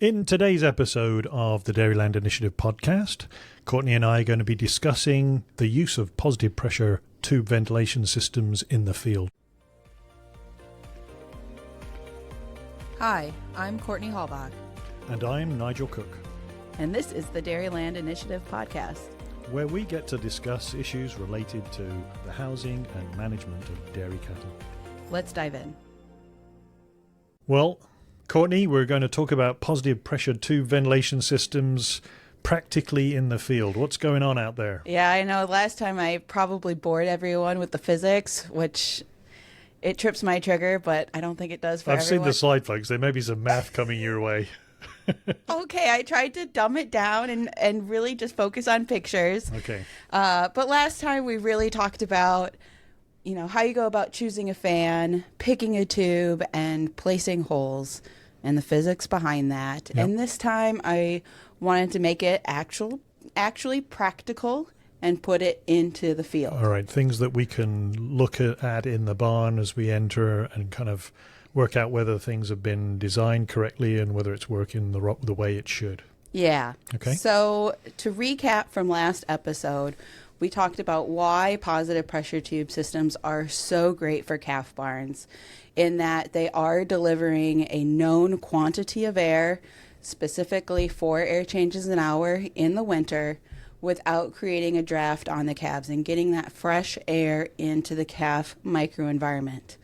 In today's episode of the Dairyland Initiative podcast, Courtney and I are going to be discussing the use of positive pressure tube ventilation systems in the field. Hi, I'm Courtney Hallbach. And I'm Nigel Cook, And this is the Dairyland Initiative podcast, where we get to discuss issues related to the housing and management of dairy cattle. Let's dive in. Well, Courtney, we're going to talk about positive pressure tube ventilation systems practically in the field. What's going on out there? Yeah, I know last time I probably bored everyone with the physics, which it trips my trigger, but I don't think it does for I've everyone. seen the slide, folks. There may be some math coming your way. Okay, I tried to dumb it down and really just focus on pictures. Okay. But last time we really talked about, how you go about choosing a fan, picking a tube, and placing holes, and the physics behind that. Yep. And this time I wanted to make it actually practical and put it into the field. All right, things that we can look at in the barn as we enter and kind of work out whether things have been designed correctly and whether it's working the way it should. Yeah. Okay. So to recap from last episode, we talked about why positive pressure tube systems are so great for calf barns, in that they are delivering a known quantity of air, specifically 4 air changes an hour in the winter, without creating a draft on the calves and getting that fresh air into the calf microenvironment.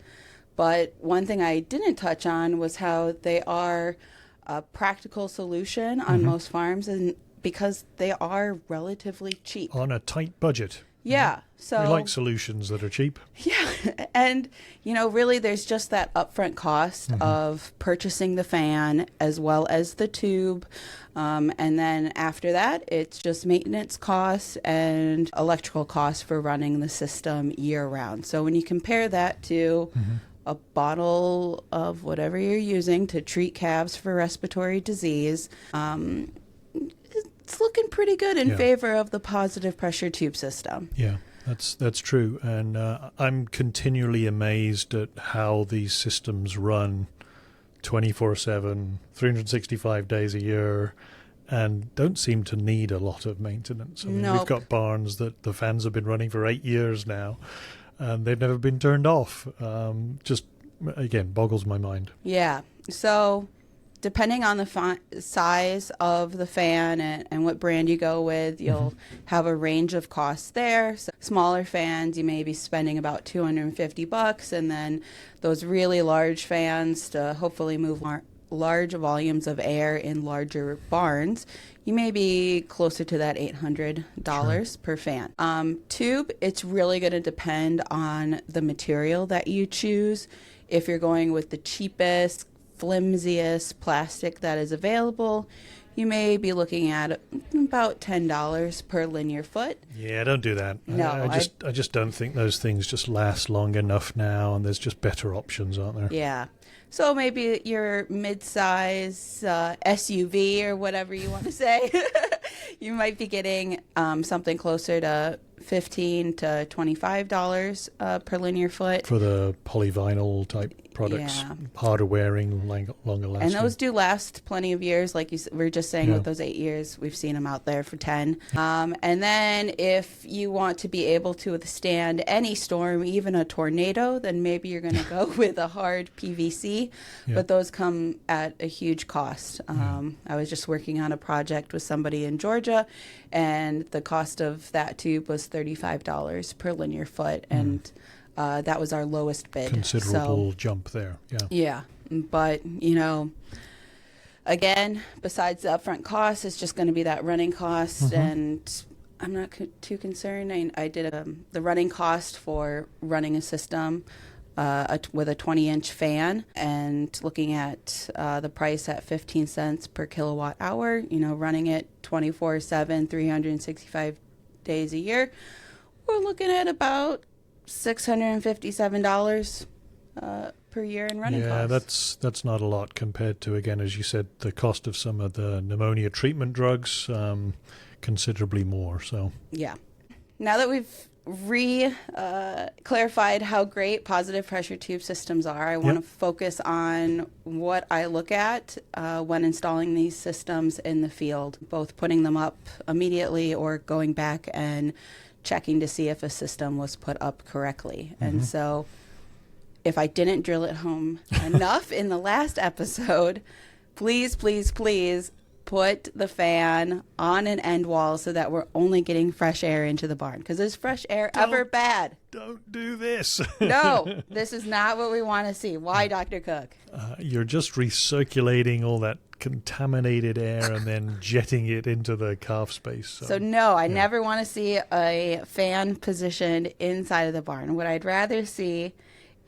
But one thing I didn't touch on was how they are a practical solution on most farms, and because they are relatively cheap. On a tight budget. Yeah. So We like solutions that are cheap. yeah. And, really there's just that upfront cost of purchasing the fan as well as the tube. And then after that, it's just maintenance costs and electrical costs for running the system year round. So when you compare that to a bottle of whatever you're using to treat calves for respiratory disease, it's looking pretty good in favor of the positive pressure tube system. Yeah, that's true. And I'm continually amazed at how these systems run 24/7, 365 days a year, and don't seem to need a lot of maintenance. I mean, Nope. We've got barns that the fans have been running for 8 years now, and they've never been turned off. Just, again, boggles my mind. Yeah. So depending on the size of the fan and what brand you go with, you'll have a range of costs there. So smaller fans, you may be spending about $250, and then those really large fans to hopefully move large volumes of air in larger barns, you may be closer to that $800 per fan. Tube, it's really going to depend on the material that you choose. If you're going with the cheapest, flimsiest plastic that is available, you may be looking at about $10 per linear foot. Yeah, don't do that. No, I just don't think those things just last long enough now, and there's just better options, aren't there? Yeah. So maybe your mid-size SUV or whatever you want to say, you might be getting something closer to $15 to $25 per linear foot. For the polyvinyl type products, Yeah. harder wearing, longer lasting. And those do last plenty of years, like we were just saying. Yeah. With those 8 years, we've seen them out there for 10. And then if you want to be able to withstand any storm, even a tornado, then maybe you're going to go with a hard PVC. Yeah. But those come at a huge cost. I was just working on a project with somebody in Georgia, and the cost of that tube was $35 per linear foot. And that was our lowest bid. Considerable jump there. Yeah. Yeah, but again, besides the upfront cost, it's just going to be that running cost, and I'm not too concerned. I did the running cost for running a system with a 20-inch fan, and looking at the price at 15 cents per kilowatt hour. Running it 24/7, 365 days a year, we're looking at about $657 per year in running costs. Yeah, that's not a lot compared to, again, as you said, the cost of some of the pneumonia treatment drugs, considerably more. So Yeah. Now that we've clarified how great positive pressure tube systems are. I want to focus on what I look at when installing these systems in the field, both putting them up immediately or going back and checking to see if a system was put up correctly. And so if I didn't drill it home enough in the last episode, please, please, please put the fan on an end wall so that we're only getting fresh air into the barn. Because is fresh air ever bad? Don't do this. No, this is not what we want to see. Why, Dr. Cook? You're just recirculating all that contaminated air and then jetting it into the calf space. So no, I never want to see a fan positioned inside of the barn. What I'd rather see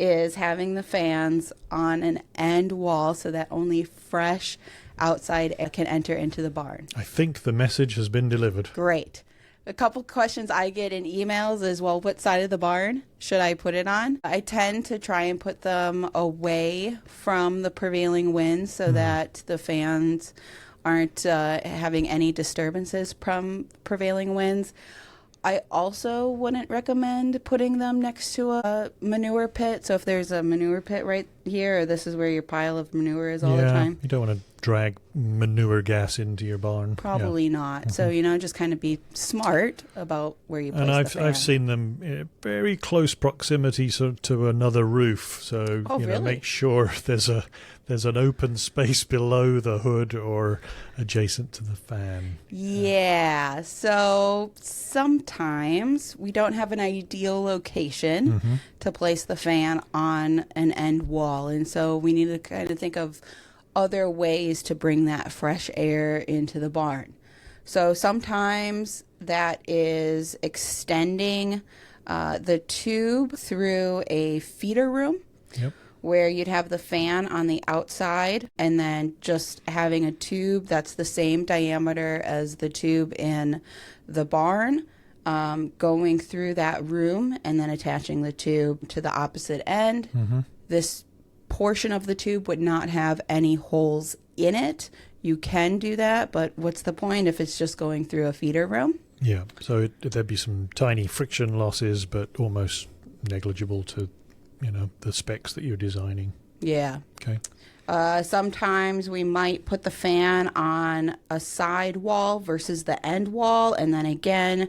is having the fans on an end wall so that only fresh outside air can enter into the barn. I think the message has been delivered. Great. A couple questions I get in emails is, well, what side of the barn should I put it on? I tend to try and put them away from the prevailing winds so that the fans aren't having any disturbances from prevailing winds. I also wouldn't recommend putting them next to a manure pit. So if there's a manure pit right here, or this is where your pile of manure is all the time. You don't want to drag manure gas into your barn. Probably not. So, just kind of be smart about where you place the fan. I've seen them in very close proximity to another roof. So, really? Make sure there's an open space below the hood or adjacent to the fan. Yeah. So sometimes we don't have an ideal location to place the fan on an end wall. And so we need to kind of think of other ways to bring that fresh air into the barn. So sometimes that is extending the tube through a feeder room. Yep. Where you'd have the fan on the outside and then just having a tube that's the same diameter as the tube in the barn, going through that room and then attaching the tube to the opposite end. This portion of the tube would not have any holes in it. You can do that, but what's the point if it's just going through a feeder room? Yeah, so there'd be some tiny friction losses, but almost negligible to the specs that you're designing. Yeah. Okay. Sometimes we might put the fan on a side wall versus the end wall, and then again,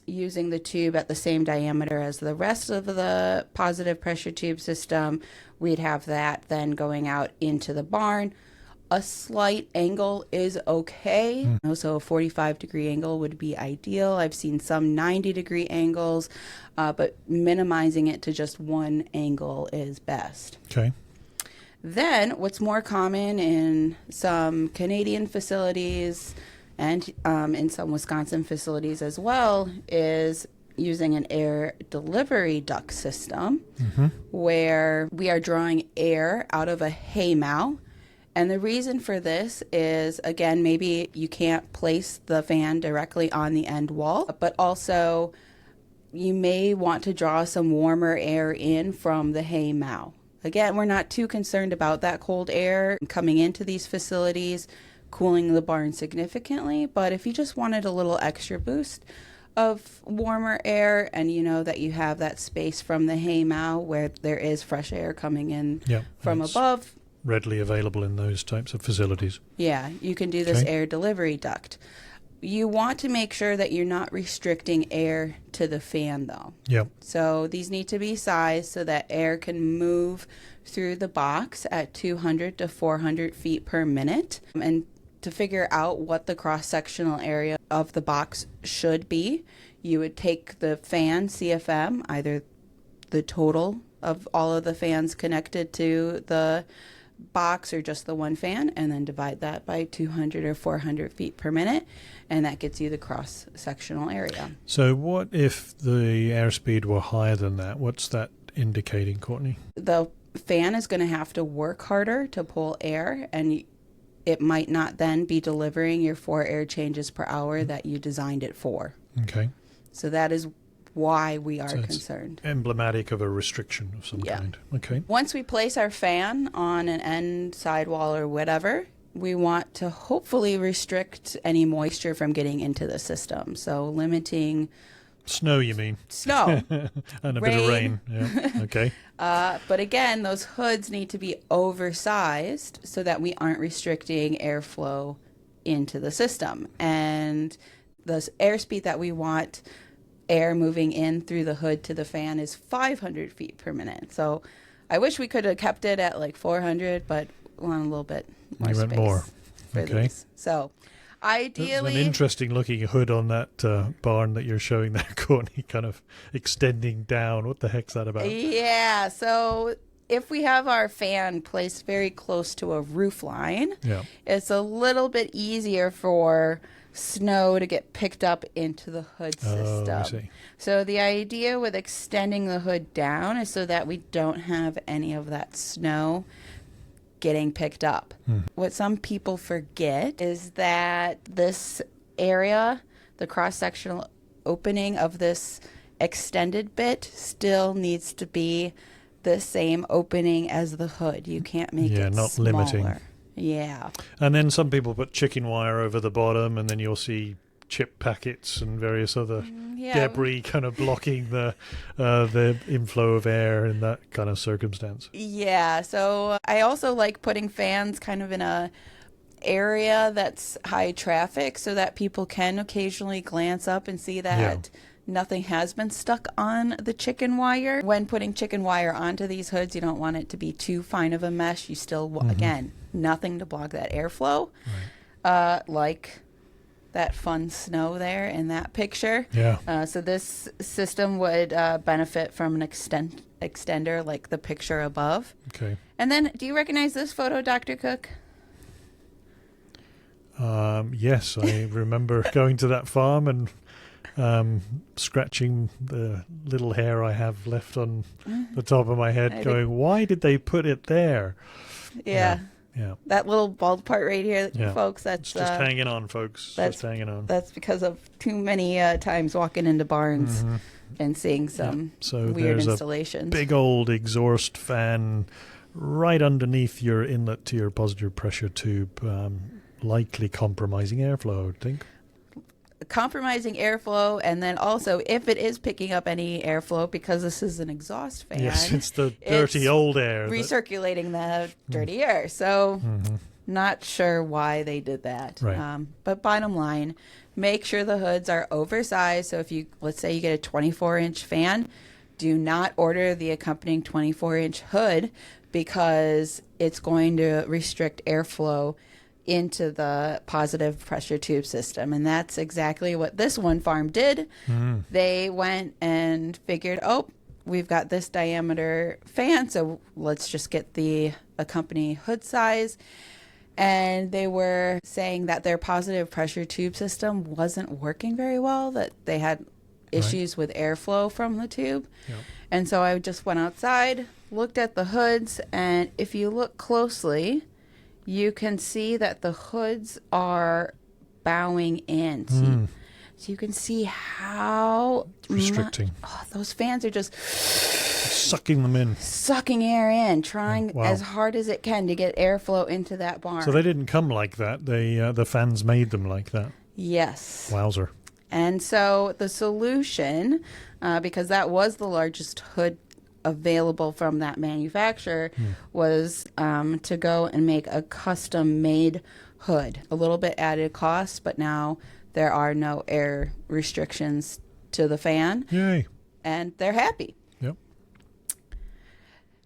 using the tube at the same diameter as the rest of the positive pressure tube system, we'd have that then going out into the barn. A slight angle is okay. So a 45-degree angle would be ideal. I've seen some 90-degree angles, but minimizing it to just one angle is best. Okay. Then what's more common in some Canadian facilities and in some Wisconsin facilities as well is using an air delivery duct system where we are drawing air out of a hay mow. And the reason for this is, again, maybe you can't place the fan directly on the end wall, but also you may want to draw some warmer air in from the hay mow. Again, we're not too concerned about that cold air coming into these facilities, cooling the barn significantly, but if you just wanted a little extra boost of warmer air and you know that you have that space from the hay mow where there is fresh air coming in from above, readily available in those types of facilities. Yeah, you can do this air delivery duct. You want to make sure that you're not restricting air to the fan, though. Yep. So these need to be sized so that air can move through the box at 200 to 400 feet per minute. And to figure out what the cross-sectional area of the box should be, you would take the fan CFM, either the total of all of the fans connected to the box or just the one fan, and then divide that by 200 or 400 feet per minute, and that gets you the cross-sectional area. So what if the airspeed were higher than that? What's that indicating, Courtney? The fan is going to have to work harder to pull air, and it might not then be delivering your 4 air changes per hour that you designed it for. Okay. So that is why we are So concerned. Emblematic of a restriction of some kind. Okay. Once we place our fan on an end sidewall or whatever, we want to hopefully restrict any moisture from getting into the system. So limiting Snow, you mean? Snow. And a bit of rain. Yeah. Okay. But again, those hoods need to be oversized so that we aren't restricting airflow into the system. And the airspeed that we want air moving in through the hood to the fan is 500 feet per minute. So I wish we could have kept it at like 400, but we want a little bit more You space went more. for Okay. these. So There's ideally, an interesting looking hood on that barn that you're showing there, Courtney, kind of extending down. What the heck's that about? yeah. So if we have our fan placed very close to a roof line, Yeah. it's a little bit easier for snow to get picked up into the hood Oh, I system. see. So the idea with extending the hood down is so that we don't have any of that snow getting picked up. What some people forget is that this area, the cross-sectional opening of this extended bit, still needs to be the same opening as the hood. You can't make it not smaller. limiting. Yeah. And then some people put chicken wire over the bottom, and then you'll see chip packets and various other debris kind of blocking the inflow of air in that kind of circumstance. Yeah, so I also like putting fans kind of in a area that's high traffic so that people can occasionally glance up and see that nothing has been stuck on the chicken wire. When putting chicken wire onto these hoods, you don't want it to be too fine of a mesh. You still, again, nothing to block that airflow. Right. Like that fun snow there in that picture. Yeah. So this system would benefit from an extender like the picture above. Okay. And then, do you recognize this photo, Dr. Cook? Yes, I remember going to that farm and scratching the little hair I have left on the top of my head, going, why did they put it there? Yeah. Yeah. That little bald part right here, folks, that's It's just hanging on, folks. Just hanging on. That's because of too many times walking into barns and seeing some So weird there's installations. a big old exhaust fan right underneath your inlet to your positive pressure tube, likely compromising airflow, I would think. Compromising airflow, and then also if it is picking up any airflow, because this is an exhaust fan. Yes, it's the dirty old air. Recirculating the dirty air. So not sure why they did that. Right. But bottom line, make sure the hoods are oversized. So if you, let's say you get a 24-inch fan, do not order the accompanying 24-inch hood because it's going to restrict airflow into the positive pressure tube system. And that's exactly what this one farm did. They went and figured, we've got this diameter fan, so let's just get the accompanying hood size. And they were saying that their positive pressure tube system wasn't working very well, that they had issues with airflow from the tube. Yep. And so I just went outside, looked at the hoods, and if you look closely, you can see that the hoods are bowing in. So you can see how restricting. Those fans are just Sucking them in. sucking air in, trying Wow. as hard as it can to get airflow into that barn. So they didn't come like that. They the fans made them like that. Yes. Wowzer. And so the solution, because that was the largest hood available from that manufacturer, was to go and make a custom-made hood. A little bit added cost, but now there are no air restrictions to the fan, Yay. and they're happy. Yep.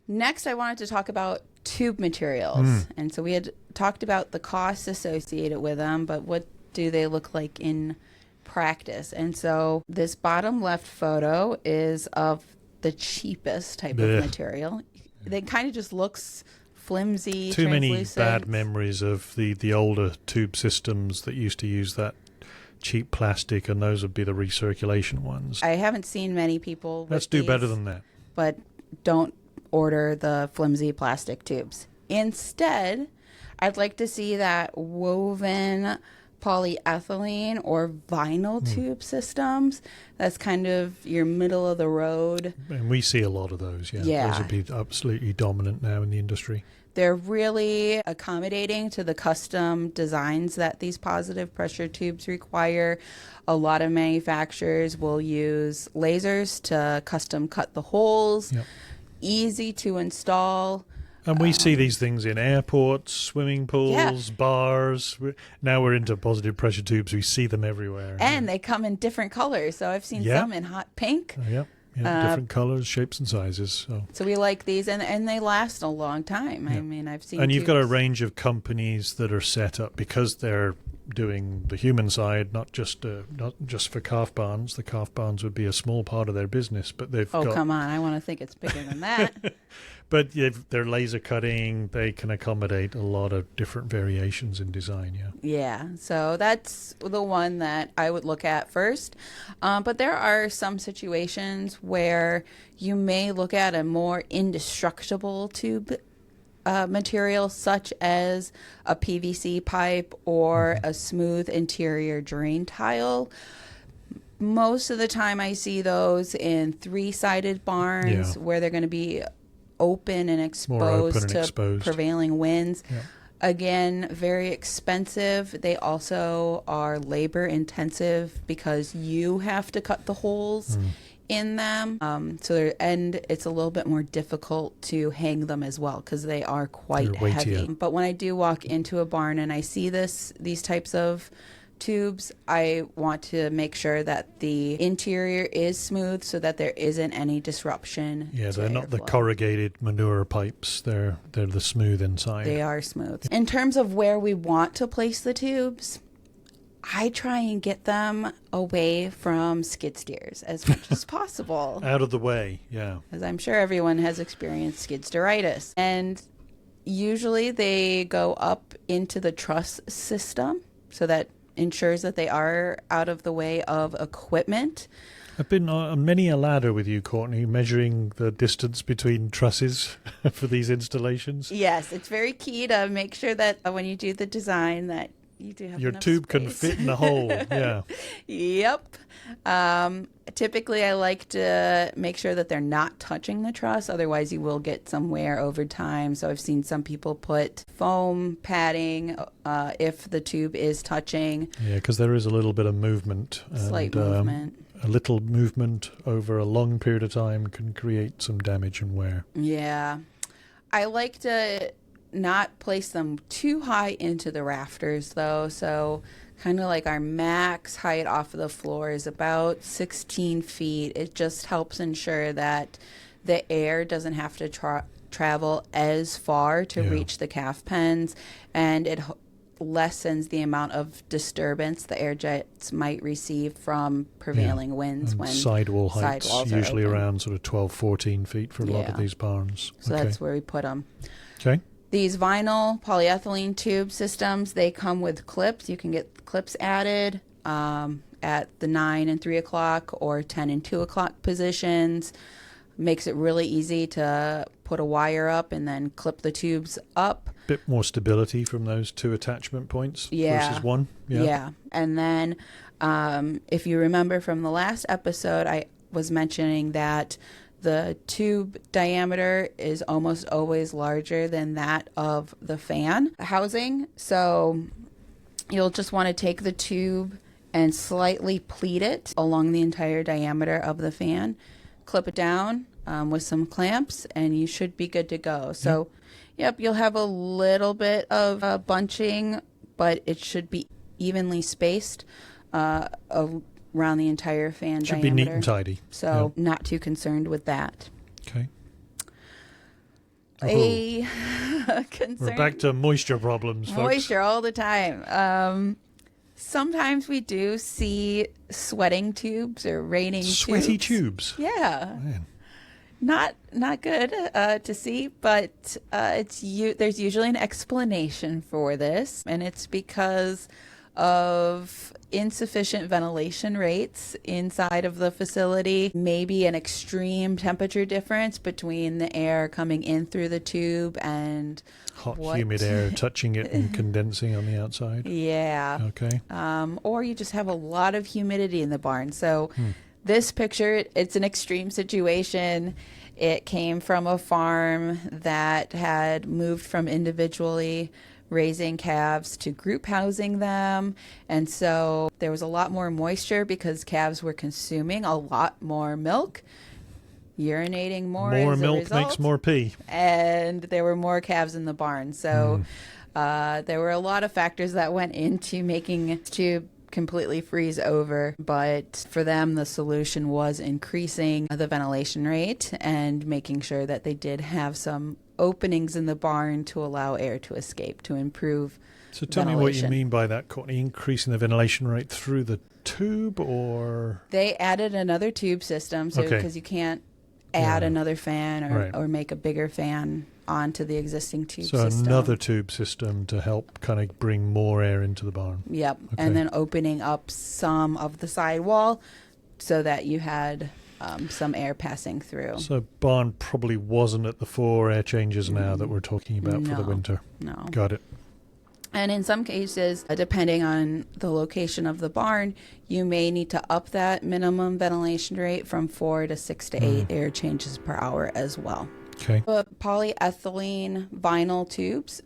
Next, I wanted to talk about tube materials. And so we had talked about the costs associated with them, but what do they look like in practice? And so this bottom left photo is of the cheapest type of material. It kind of just looks flimsy, Too many translucent. bad memories of the older tube systems that used to use that cheap plastic, and those would be the recirculation ones. I haven't seen many people with Let's do better these, than that. but don't order the flimsy plastic tubes. Instead, I'd like to see that woven polyethylene or vinyl tube systems. That's kind of your middle of the road. And we see a lot of those, Yeah. Those would be absolutely dominant now in the industry. They're really accommodating to the custom designs that these positive pressure tubes require. A lot of manufacturers will use lasers to custom cut the holes. Yep. Easy to install. And we see these things in airports, swimming pools, bars. Now we're into positive pressure tubes. We see them everywhere. And they come in different colors. So I've seen some in hot pink. Yep. Different colors, shapes, and sizes. So we like these, and they last a long time. Yeah. I mean, I've seen. And you've got a tubes. range of companies that are set up because they're doing the human side, not just for calf barns. The calf barns would be a small part of their business, but they've Oh, got. come on! I want to think it's bigger than that. But they're laser cutting. They can accommodate a lot of different variations in design. Yeah. Yeah, so that's the one that I would look at first. But there are some situations where you may look at a more indestructible tube material, such as a PVC pipe or a smooth interior drain tile. Most of the time I see those in three-sided barns where they're going to be open and exposed to prevailing winds. Yeah. Again, very expensive. They also are labor intensive because you have to cut the holes in them. And it's a little bit more difficult to hang them as well because they are quite heavy. But when I do walk into a barn and I see these types of tubes, I want to make sure that the interior is smooth so that there isn't any disruption. Yeah, they're not the corrugated manure pipes. They're the smooth inside. They are smooth. In terms of where we want to place the tubes, I try and get them away from skid steers as much as possible. Out of the way, yeah. As I'm sure everyone has experienced skid steeritis. And usually they go up into the truss system so that ensures that they are out of the way of equipment. I've been on many a ladder with you, Courtney, measuring the distance between trusses for these installations. Yes, it's very key to make sure that when you do the design that you do have your enough tube space. can fit in the hole. Yeah. Yep. Typically, I like to make sure that they're not touching the truss. Otherwise, you will get some wear over time. So I've seen some people put foam padding if the tube is touching. Yeah, because there is a little bit of movement. Slight movement. A little movement over a long period of time can create some damage and wear. Yeah. I like to not place them too high into the rafters, though. So kind of like our max height off of the floor is about 16 feet. It just helps ensure that the air doesn't have to travel as far to reach the calf pens, and it lessens the amount of disturbance the air jets might receive from prevailing winds and when sidewall heights usually are open. around sort of 12, 14 feet for a lot of these barns. So that's where we put them. Okay. These vinyl polyethylene tube systems, they come with clips. You can get clips added at the 9 and 3 o'clock or 10 and 2 o'clock positions. Makes it really easy to put a wire up and then clip the tubes up. Bit more stability from those two attachment points versus one. Yeah. And then if you remember from the last episode, I was mentioning that the tube diameter is almost always larger than that of the fan housing. So you'll just want to take the tube and slightly pleat it along the entire diameter of the fan, clip it down with some clamps, and you should be good to go. So, you'll have a little bit of bunching, but it should be evenly spaced around the entire fan diameter. Should be neat and tidy. So not too concerned with that. Okay. Concern. We're back to moisture problems, folks. Moisture all the time. Sometimes we do see sweating tubes or raining Sweaty tubes. Yeah. Man. Not good to see, but there's usually an explanation for this, and it's because of insufficient ventilation rates inside of the facility, maybe an extreme temperature difference between the air coming in through the tube and hot, humid air touching it and condensing on the outside. Yeah. Okay. Or you just have a lot of humidity in the barn. So This picture, it's an extreme situation. It came from a farm that had moved from individually raising calves to group housing them. And so there was a lot more moisture because calves were consuming a lot more milk, urinating more as a milk result, makes more pee. and there were more calves in the barn. So there were a lot of factors that went into making it to completely freeze over, but for them the solution was increasing the ventilation rate and making sure that they did have some openings in the barn to allow air to escape to improve So tell me what you mean by that, Courtney. Increasing the ventilation rate through the tube, or they added another tube system, so because you can't add another fan or make a bigger fan onto the existing tube system. So another tube system to help kind of bring more air into the barn. Yep. Okay. And then opening up some of the sidewall so that you had some air passing through. So barn probably wasn't at the 4 air changes now that we're talking about for the winter. No. Got it. And in some cases, depending on the location of the barn, you may need to up that minimum ventilation rate from 4 to 6 to 8 air changes per hour as well. Okay. But polyethylene vinyl tubes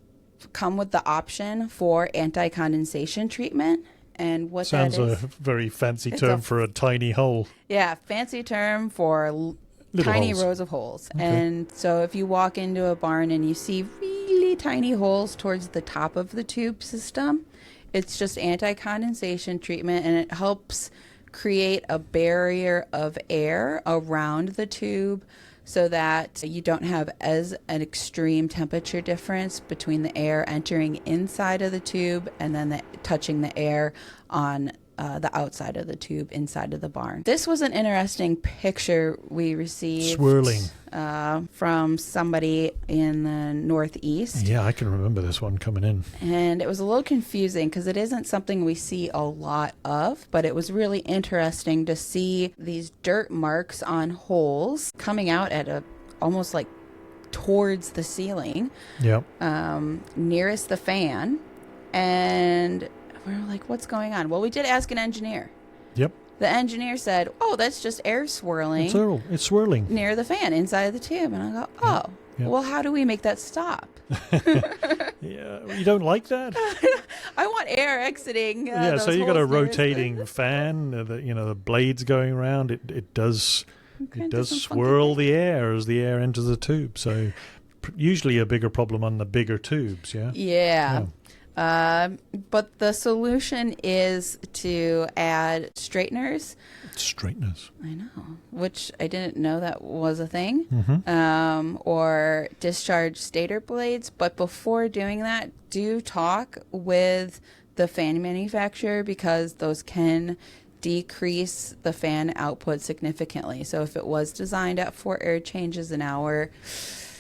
come with the option for anti-condensation treatment. And what Sounds that is, a very fancy term for a tiny hole. Yeah, fancy term for tiny rows of holes. Okay. And so if you walk into a barn and you see really tiny holes towards the top of the tube system, it's just anti-condensation treatment, and it helps create a barrier of air around the tube so that you don't have as an extreme temperature difference between the air entering inside of the tube and then touching the air on the outside of the tube inside of the barn. This was an interesting picture we received Swirling. From somebody in the Northeast. Yeah, I can remember this one coming in. And it was a little confusing because it isn't something we see a lot of, but it was really interesting to see these dirt marks on holes coming out at almost like towards the ceiling. Yep. Nearest the fan. And we're like, what's going on? Well, we did ask an engineer. Yep. The engineer said, oh, that's just air swirling. It's swirling. Near the fan, inside of the tube. And I go, oh, well, how do we make that stop? Yeah, you don't like that? I want air exiting. Yeah, so you got a rotating fan, the blades going around. It does swirl the air as the air enters the tube. So usually a bigger problem on the bigger tubes, yeah? Yeah. But the solution is to add straighteners. Straighteners. I know, which I didn't know that was a thing. Mm-hmm. Or discharge stator blades. But before doing that, do talk with the fan manufacturer because those can decrease the fan output significantly. So if it was designed at 4 air changes an hour,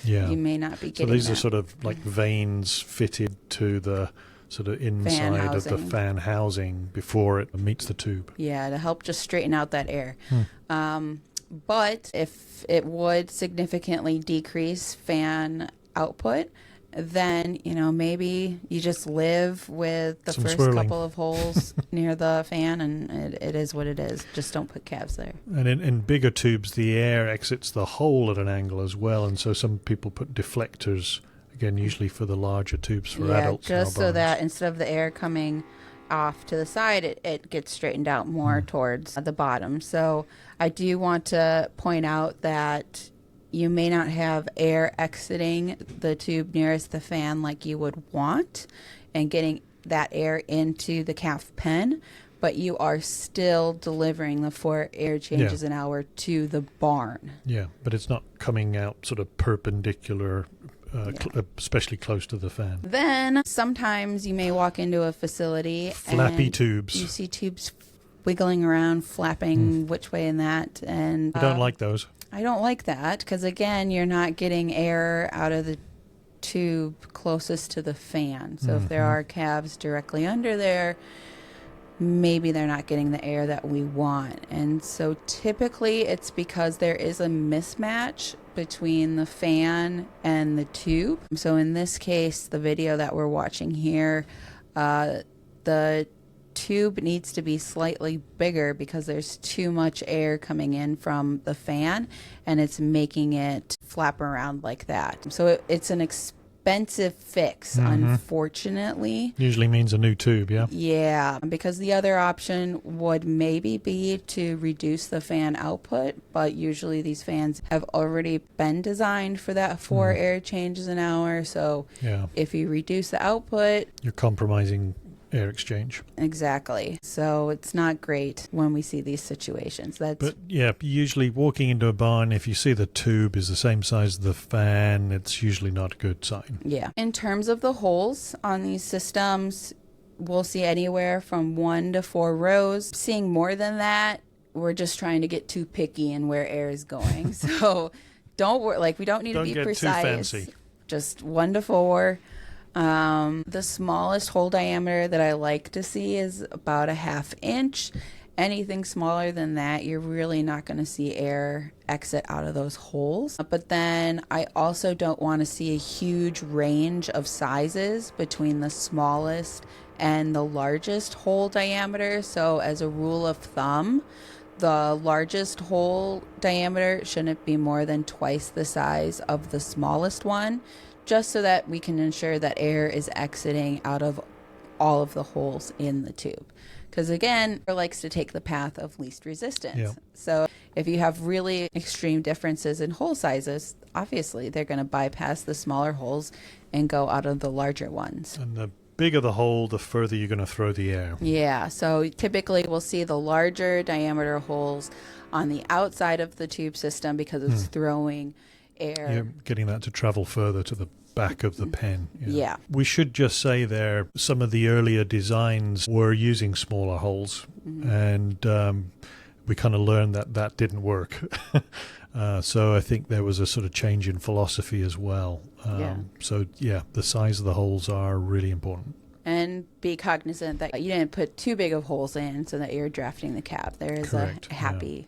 you may not be getting So these that. are sort of like vanes fitted to the sort of inside of the fan housing before it meets the tube. Yeah, to help just straighten out that air. But if it would significantly decrease fan output, then, maybe you just live with the first couple of holes near the fan, and it is what it is. Just don't put calves there. And in bigger tubes, the air exits the hole at an angle as well, and so some people put deflectors, again, usually for the larger tubes for adults. Just so that instead of the air coming off to the side, it gets straightened out more towards the bottom. So I do want to point out that you may not have air exiting the tube nearest the fan like you would want and getting that air into the calf pen, but you are still delivering the 4 air changes an hour to the barn. Yeah, but it's not coming out sort of perpendicular, especially close to the fan. Then sometimes you may walk into a facility Flappy tubes. You see tubes wiggling around, flapping which way and that. And I don't like those. I don't like that because, again, you're not getting air out of the tube closest to the fan. So if there are calves directly under there, maybe they're not getting the air that we want. And so typically it's because there is a mismatch between the fan and the tube. So in this case, the video that we're watching here, the tube needs to be slightly bigger because there's too much air coming in from the fan and it's making it flap around like that. So it's an expensive fix, unfortunately. Usually means a new tube, yeah? Yeah, because the other option would maybe be to reduce the fan output, but usually these fans have already been designed for that 4 air changes an hour. So Yeah. if you reduce the output, You're compromising air exchange. exactly. So it's not great when we see these situations. But yeah, usually walking into a barn, if you see the tube is the same size as the fan, it's usually not a good sign. Yeah. In terms of the holes on these systems, we'll see anywhere from 1 to 4 rows. Seeing more than that, we're just trying to get too picky in where air is going. So don't worry, like we don't need to be precise. Don't get too fancy. Just 1 to 4. The smallest hole diameter that I like to see is about a 1/2 inch. Anything smaller than that, you're really not going to see air exit out of those holes. But then I also don't want to see a huge range of sizes between the smallest and the largest hole diameter. So as a rule of thumb, the largest hole diameter shouldn't be more than twice the size of the smallest one, just so that we can ensure that air is exiting out of all of the holes in the tube. Because again, air likes to take the path of least resistance. Yeah. So if you have really extreme differences in hole sizes, obviously they're going to bypass the smaller holes and go out of the larger ones. And the bigger the hole, the further you're going to throw the air. Yeah, so typically we'll see the larger diameter holes on the outside of the tube system because it's throwing air. You're getting that to travel further to the back of the pen. Yeah. We should just say there, some of the earlier designs were using smaller holes, and we kind of learned that that didn't work. So I think there was a sort of change in philosophy as well. So yeah, the size of the holes are really important. And be cognizant that you didn't put too big of holes in so that you're drafting the cab. There is Correct, a happy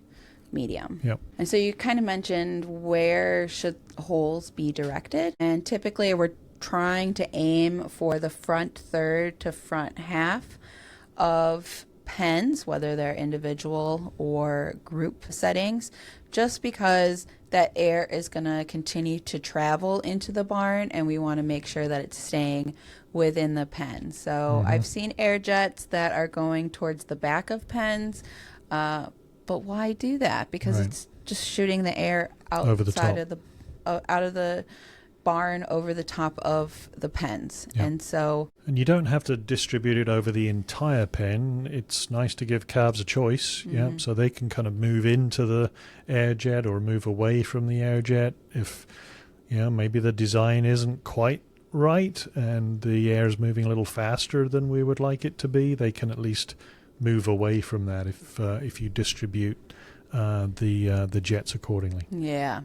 medium. Yep. And so you kind of mentioned where should holes be directed. And typically we're trying to aim for the front third to front half of pens, whether they're individual or group settings, just because that air is going to continue to travel into the barn and we want to make sure that it's staying within the pen. So I've seen air jets that are going towards the back of pens, but why do that? Because it's just shooting the air outside of the out of the barn over the top of the pens. And you don't have to distribute it over the entire pen. It's nice to give calves a choice, so they can kind of move into the air jet or move away from the air jet if maybe the design isn't quite right and the air is moving a little faster than we would like it to be. They can at least move away from that if you distribute the jets accordingly. Yeah.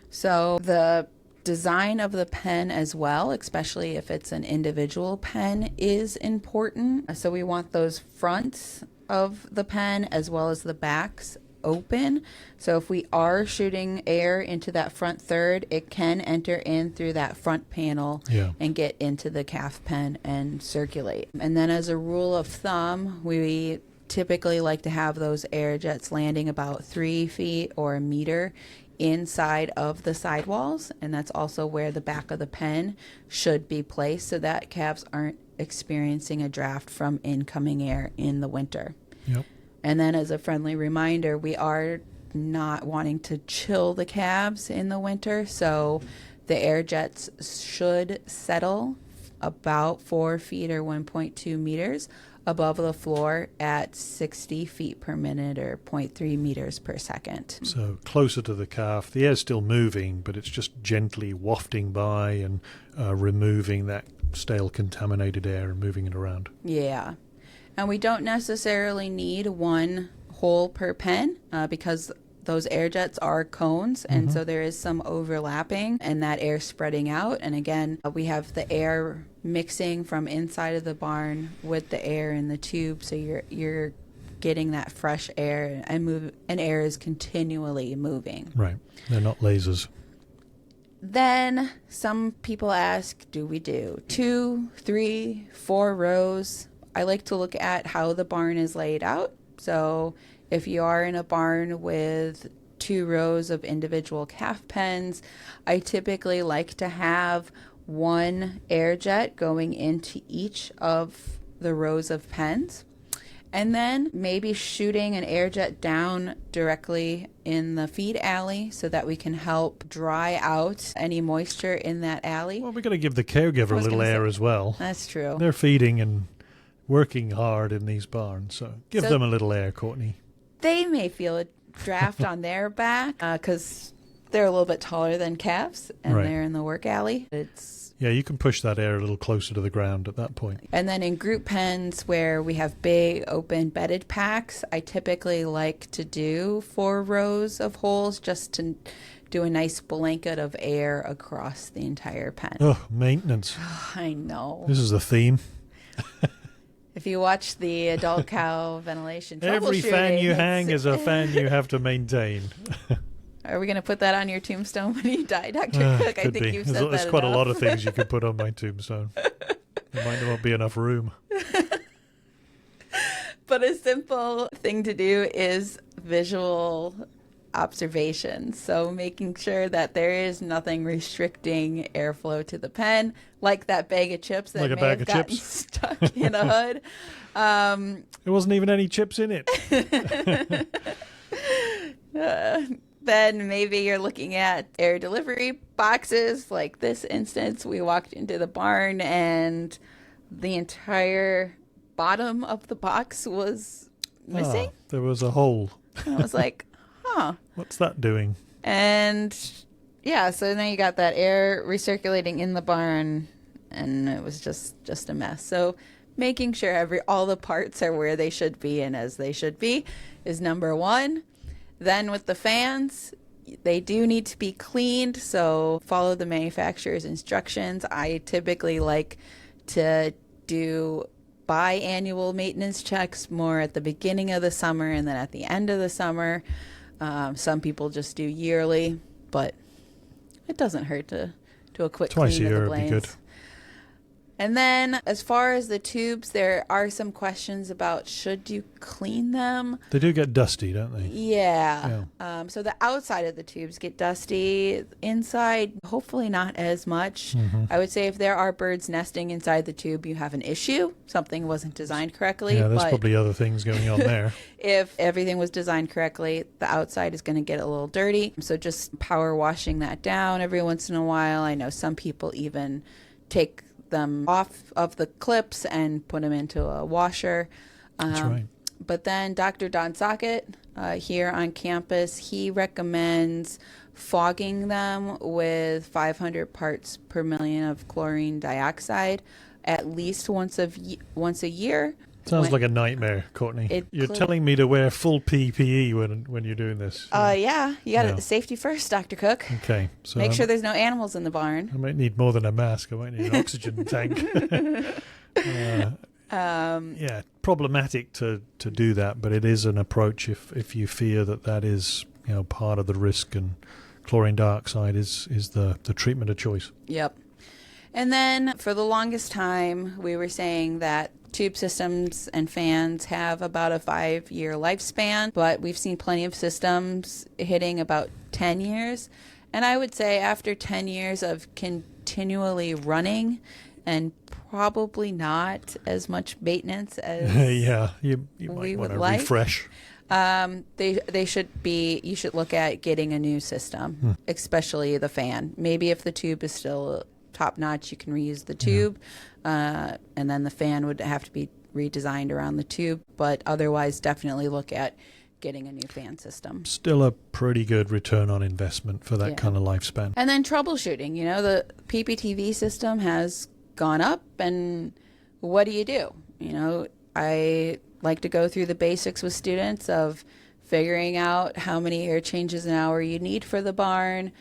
So the design of the pen as well, especially if it's an individual pen, is important. So we want those fronts of the pen as well as the backs open. So if we are shooting air into that front third, it can enter in through that front panel and get into the calf pen and circulate. And then as a rule of thumb, we typically like to have those air jets landing about 3 feet or a meter inside of the sidewalls, and that's also where the back of the pen should be placed so that calves aren't experiencing a draft from incoming air in the winter. Yep. And then as a friendly reminder, we are not wanting to chill the calves in the winter, so the air jets should settle about 4 feet or 1.2 meters above the floor at 60 feet per minute or 0.3 meters per second. So closer to the calf, the air's still moving, but it's just gently wafting by and removing that stale contaminated air and moving it around. Yeah. And we don't necessarily need one hole per pen because those air jets are cones, and so there is some overlapping and that air spreading out. And again, we have the air mixing from inside of the barn with the air in the tube, so you're getting that fresh air, and air is continually moving. Right. They're not lasers. Then some people ask, do we do 2, 3, 4 rows? I like to look at how the barn is laid out. So if you are in a barn with 2 rows of individual calf pens, I typically like to have 1 air jet going into each of the rows of pens, and then maybe shooting an air jet down directly in the feed alley so that we can help dry out any moisture in that alley. Well, we've got to give the caregiver a little air as well. That's true. They're feeding and working hard in these barns, so give them a little air, Courtney. They may feel a draft on their back because they're a little bit taller than calves, and they're in the work alley. Yeah, you can push that air a little closer to the ground at that point. And then in group pens where we have big open bedded packs, I typically like to do 4 rows of holes just to do a nice blanket of air across the entire pen. Oh, maintenance. I know. This is the theme. If you watch the adult cow ventilation troubleshooting, every fan you hang is a fan you have to maintain. Are we going to put that on your tombstone when you die, Dr. Cook? I think you've said that There's quite enough. a lot of things you could put on my tombstone. There might not be enough room. But a simple thing to do is visual observation. So making sure that there is nothing restricting airflow to the pen, like that bag of chips that may have gotten stuck in a hood. There wasn't even any chips in it. Then maybe you're looking at air delivery boxes. Like this instance, we walked into the barn and the entire bottom of the box was missing. There was a hole. And I was like, huh. What's that doing? And yeah, so then you got that air recirculating in the barn, and it was just a mess. So making sure all the parts are where they should be and as they should be is number 1. Then with the fans, they do need to be cleaned, so follow the manufacturer's instructions. I typically like to do biannual maintenance checks more at the beginning of the summer and then at the end of the summer. Some people just do yearly, but it doesn't hurt to do a quick Twice clean a year of the would be blades. good. And then as far as the tubes, there are some questions about should you clean them? They do get dusty, don't they? Yeah. So the outside of the tubes get dusty. Inside, hopefully not as much. Mm-hmm. I would say if there are birds nesting inside the tube, you have an issue. Something wasn't designed correctly. Yeah, there's but probably other things going on there. if everything was designed correctly, the outside is going to get a little dirty. So just power washing that down every once in a while. I know some people even take them off of the clips and put them into a washer. That's right. But then Dr. Don Sockett here on campus, he recommends fogging them with 500 parts per million of chlorine dioxide at least once a year. Sounds like a nightmare, Courtney. You're telling me to wear full PPE when you're doing this. Yeah, you got it. Safety first, Dr. Cook. Okay. So Make sure there's no animals in the barn. I might need more than a mask. I might need an oxygen tank. Yeah, problematic to do that, but it is an approach if you fear that is part of the risk, and chlorine dioxide is the treatment of choice. Yep. And then for the longest time, we were saying that tube systems and fans have about a 5-year lifespan, but we've seen plenty of systems hitting about 10 years. And I would say after 10 years of continually running and probably not as much maintenance as you might want to like. refresh. You should look at getting a new system, especially the fan. Maybe if the tube is still top notch, you can reuse the tube, and then the fan would have to be redesigned around the tube. But otherwise, definitely look at getting a new fan system. Still a pretty good return on investment for that kind of lifespan. And then troubleshooting. The PPTV system has gone up, and what do you do? I like to go through the basics with students of figuring out how many air changes an hour you need for the barn,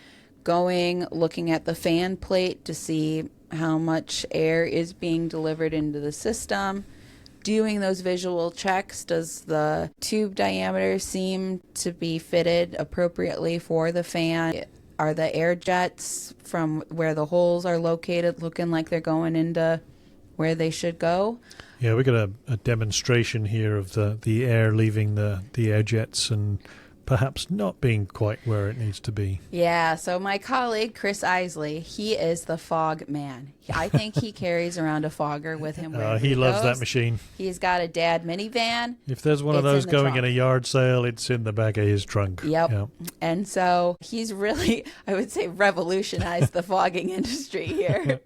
looking at the fan plate to see how much air is being delivered into the system, doing those visual checks. Does the tube diameter seem to be fitted appropriately for the fan? Are the air jets from where the holes are located looking like they're going into where they should go. Yeah, we got a demonstration here of the air leaving the air jets and perhaps not being quite where it needs to be. Yeah, so my colleague, Chris Isley, he is the fog man. I think he carries around a fogger with him wherever He loves goes. that machine. He's got a dad minivan. If there's one of It's those in the going trunk. in a yard sale, it's in the back of his trunk. Yep. Yeah. And so he's really, I would say, revolutionized the fogging industry here.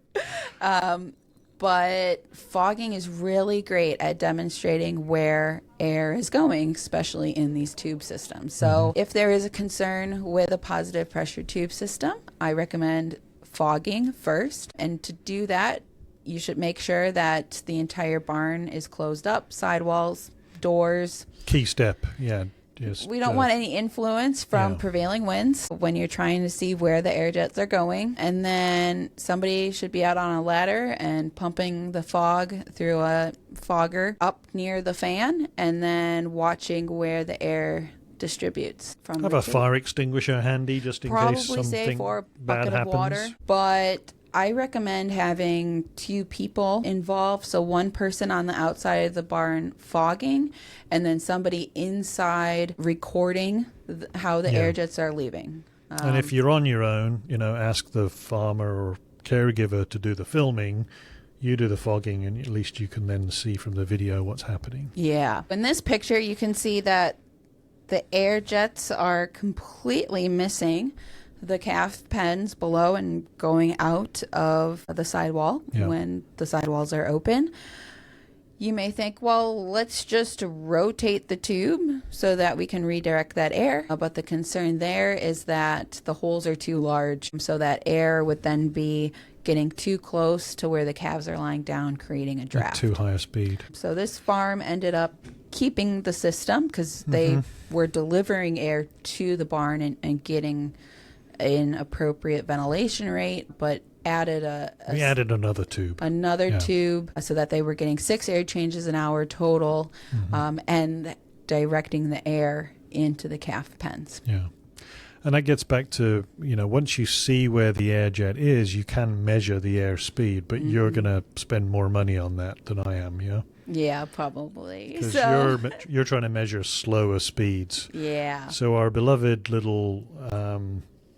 But fogging is really great at demonstrating where air is going, especially in these tube systems. So if there is a concern with a positive pressure tube system, I recommend fogging first. And to do that, you should make sure that the entire barn is closed up, sidewalls, doors. Key step, yeah. Just, We don't want any influence from yeah. prevailing winds when you're trying to see where the air jets are going. And then somebody should be out on a ladder and pumping the fog through a fogger up near the fan and then watching where the air distributes from have the a tube. fire extinguisher handy just in case Probably something safe for a bad bucket happens. of water, but I recommend having 2 people involved. So one person on the outside of the barn fogging and then somebody inside recording how the air jets are leaving. And if you're on your own, ask the farmer or caregiver to do the filming. You do the fogging, and at least you can then see from the video what's happening. Yeah. In this picture, you can see that the air jets are completely missing the calf pens below and going out of the sidewall when the sidewalls are open. You may think, well, let's just rotate the tube so that we can redirect that air. But the concern there is that the holes are too large, so that air would then be getting too close to where the calves are lying down, creating a draft. At too high a speed. So this farm ended up keeping the system because they were delivering air to the barn and getting an appropriate ventilation rate, but added we added another tube. Another tube so that they were getting 6 air changes an hour total and directing the air into the calf pens. Yeah. And that gets back to, once you see where the air jet is, you can measure the air speed, but you're going to spend more money on that than I am, yeah? Yeah, probably. Because So, you're trying to measure slower speeds. yeah. So our beloved little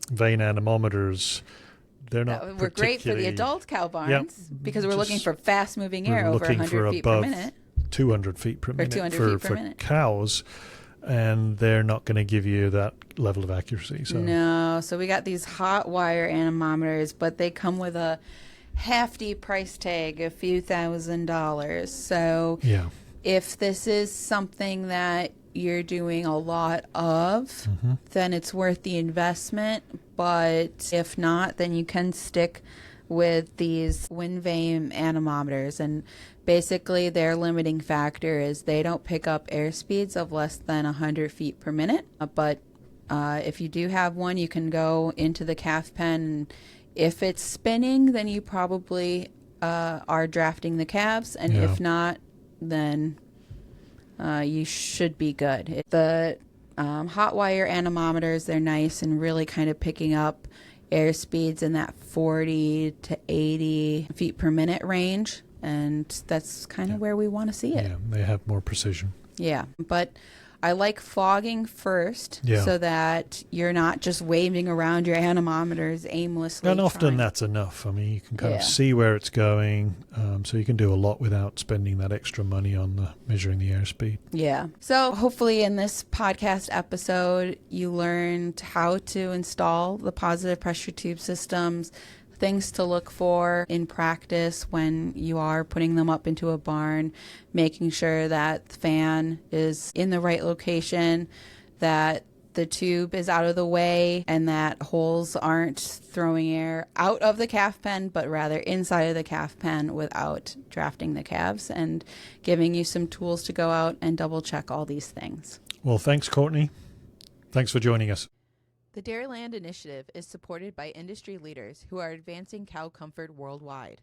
vein anemometers, they're not We're great for the particularly- adult cow barns because we're looking Just- for fast-moving air we're over looking 100 for feet per above minute. 200 feet per minute 200 for, feet per for minute. cows, and they're not going to give you that level of accuracy. So No, so we got these hot wire anemometers, but they come with a hefty price tag, a few $1,000s. So yeah, if this is something that you're doing a lot of, then it's worth the investment. But if not, then you can stick with these wind vane anemometers. And basically their limiting factor is they don't pick up air speeds of less than 100 feet per minute. But if you do have one, you can go into the calf pen. And if it's spinning, then you probably are drafting the calves. And if not, then you should be good. The hot wire anemometers, they're nice and really kind of picking up air speeds in that 40 to 80 feet per minute range. And that's kind of where we want to see it. yeah, they have more precision. Yeah. But I like fogging first Yeah. so that you're not just waving around your anemometers aimlessly. And often trying- that's enough. I mean, you can kind of Yeah. see where it's going, so you can do a lot without spending that extra money on measuring the airspeed. Yeah. So hopefully in this podcast episode, you learned how to install the positive pressure tube systems, things to look for in practice when you are putting them up into a barn, making sure that the fan is in the right location, that the tube is out of the way, and that holes aren't throwing air out of the calf pen, but rather inside of the calf pen without drafting the calves, and giving you some tools to go out and double check all these things. Well, thanks, Courtney. Thanks for joining us. The Dairyland Initiative is supported by industry leaders who are advancing cow comfort worldwide.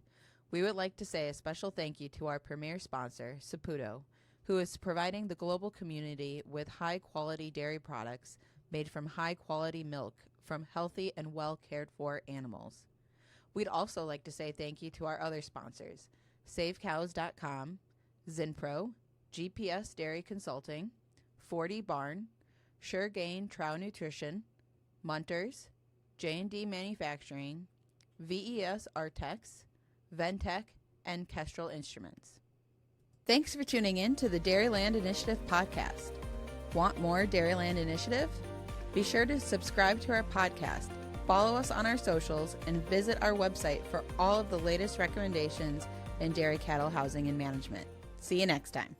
We would like to say a special thank you to our premier sponsor, Saputo, who is providing the global community with high-quality dairy products made from high-quality milk from healthy and well-cared-for animals. We'd also like to say thank you to our other sponsors, SaveCows.com, Zinpro, GPS Dairy Consulting, 40 Barn, SureGain Trout Nutrition, Munters, J&D Manufacturing, VES Artex, Ventec, and Kestrel Instruments. Thanks for tuning in to the Dairyland Initiative podcast. Want more Dairyland Initiative? Be sure to subscribe to our podcast, follow us on our socials, and visit our website for all of the latest recommendations in dairy cattle housing and management. See you next time.